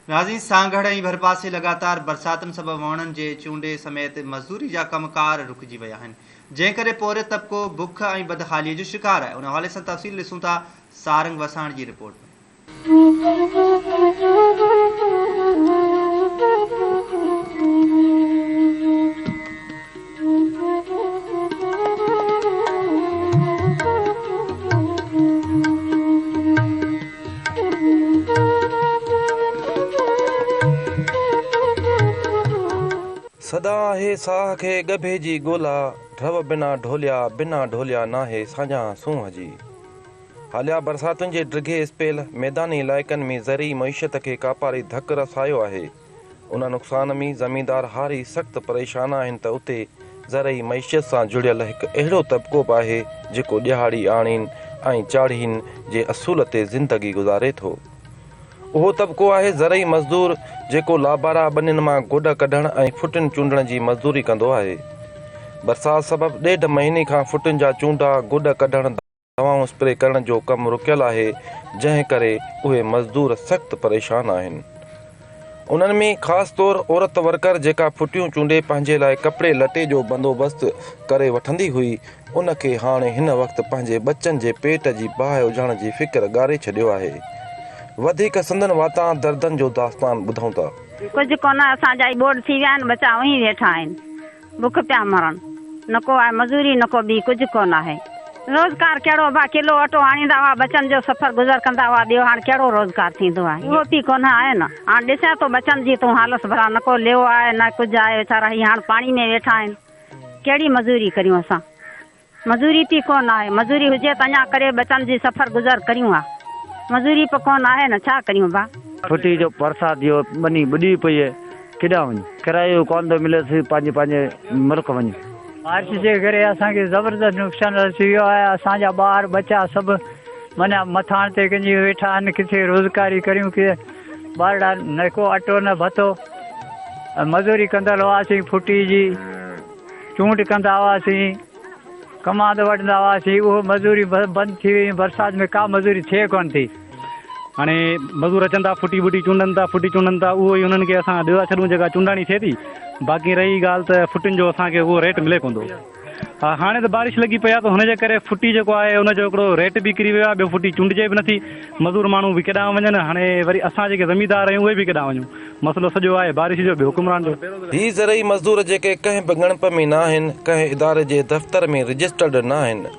नाज़रीन, सांगड़ ऐं भरपासे लगातार बरसातुनि सबबि वणनि जे चूंडे समेत मज़दूरी जा कमकार रुकिजी विया आहिनि, जंहिं करे पोरे तबिको बुख ऐं बदहालीअ जो शिकार आहे। उन हवाले सां तफ़सील ॾिसूं था सारंग वसाण जी रिपोर्ट में। सदा है साह खे गभे जी गोला, ढव बिना ढोलिया नाहे साझा सूंह जी। हालिया बरसातुनि जे ड्रिघे स्पेल मैदानी इलाइक़नि में ज़रई मईशत खे कापारी धक रसायो आहे। उन नुक़सान में ज़मींदार हारी सख़्तु परेशान आहिनि त उते ज़रई मईशत सां जुड़ियल हिकु अहिड़ो तबिको बि आहे जेको ॾियाड़ी आणीनि ऐं चाढ़ीनि जे असूल ते ज़िंदगी गुज़ारे थो। उहो तबिको आहे ज़रई मज़दूर जेको लाबारा ॿनियुनि मां गोॾ कढण ऐं फुटियुनि चूंडण जी मज़दूरी कंदो आहे। बरसाति सबबि 1.5 महीने खां फुटियुनि जा चूंडा गोॾ कढण दवाऊं स्प्रे करण जो कमु रुकियल आहे, जंहिं करे उहे मज़दूर सख़्तु परेशान आहिनि। उन्हनि में ख़ासि तौरु औरत वर्कर जेका फुटियूं चूंडे पंहिंजे लाइ कपिड़े लटे जो बंदोबस्तु करे वठंदी हुई, उन खे हाणे हिन वक़्तु पंहिंजे बचनि जे पेट जी बाहि हुजण जी फ़िक्र ॻारे छॾियो आहे। वधीक संदन वाता दर्दन जो दास्तान ॿुधूं था। कुछ कोन, असांजा बोर्ड थी विया आहिनि, बचा वहीं वेठा आहिनि, बुख पिया मरनि, न को आहे मज़ूरी न को ॿी कुझु कोन आहे। रोज़गार कहिड़ो बा, किलो अटो आणींदा हुआ, बचनि जो सफ़र गुज़र कंदा हुआ, ॿियो हाणे कहिड़ो रोज़गार थींदो आहे? उहो बि कोन आहे न। हाणे ॾिसां थो बचनि जी तूं हालत भला, न को लियो आहे न कुझु आहे, वीचारा ही हाणे पाणी में वेठा आहिनि, कहिड़ी मज़ूरी करियूं असां? मज़ूरी बि कोन आहे, मज़ूरी हुजे त अञा करे बचनि जी सफ़र गुज़र करियूं हा, मज़ूरी पे कोन आहे न, छा करियूं बा? फुटी जो बरसात जो बनी ॿुॾी पई आहे, केॾां वञे, किरायो कोन थो मिले, पंहिंजे मुल्क वञे। बारिश जे करे असांखे ज़बरदस्त नुक़सानु अची वियो आहे। असांजा ॿार बच्चा सभु माना मथां ते कंहिंजी वेठा आहिनि, किथे रोज़गारी करियूं, की ॿार न को अटो न भतो, मज़ूरी कंदड़ हुआसीं, फुटी जी चूंड कंदा हुआसीं, कमाद वठंदा हुआसीं, उहो मज़ूरी बंदि थी वई। बरसाति में का मज़ूरी थिए कोन थी। हाणे मज़ूर अचनि था, फुटी चूंडनि था, उहो ई उन्हनि खे असां ॾिया छॾूं जेका चूंडाणी थिए थी। बाक़ी रही ॻाल्हि त फुटियुनि जो असांखे उहो रेट मिले कोन थो। हा, हाणे त बारिश लॻी पई आहे, त हुनजे करे फुटी जेको आहे हुनजो हिकिड़ो रेट बि किरी वियो आहे, ॿियो फुटी चूंडजे बि नथी, मज़ूर माण्हू बि केॾांहुं वञनि, हाणे वरी असां जेके ज़मींदार आहियूं उहे बि केॾांहुं वञूं, मसइलो सॼो आहे बारिश जो बि हुकुमरान जो। ही ज़रई मज़दूर जेके कंहिं बि ॻणप में न आहिनि, कंहिं इदारे जे दफ़्तर में रजिस्टर्ड न आहिनि।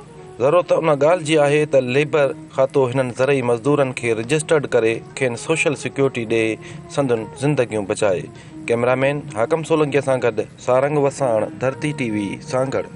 ज़रूरत उन ॻाल्हि जी आहे त लेबर खातो हिननि ज़रई मज़दूरनि खे रजिस्टर्ड करे खेनि सोशल सिक्योरिटी ॾे, संदुनि ज़िंदगियूं बचाए। कैमरामैन हाकम सोलंकीअ सां गॾु सारंग वसाण, धरती TV, सांगड़।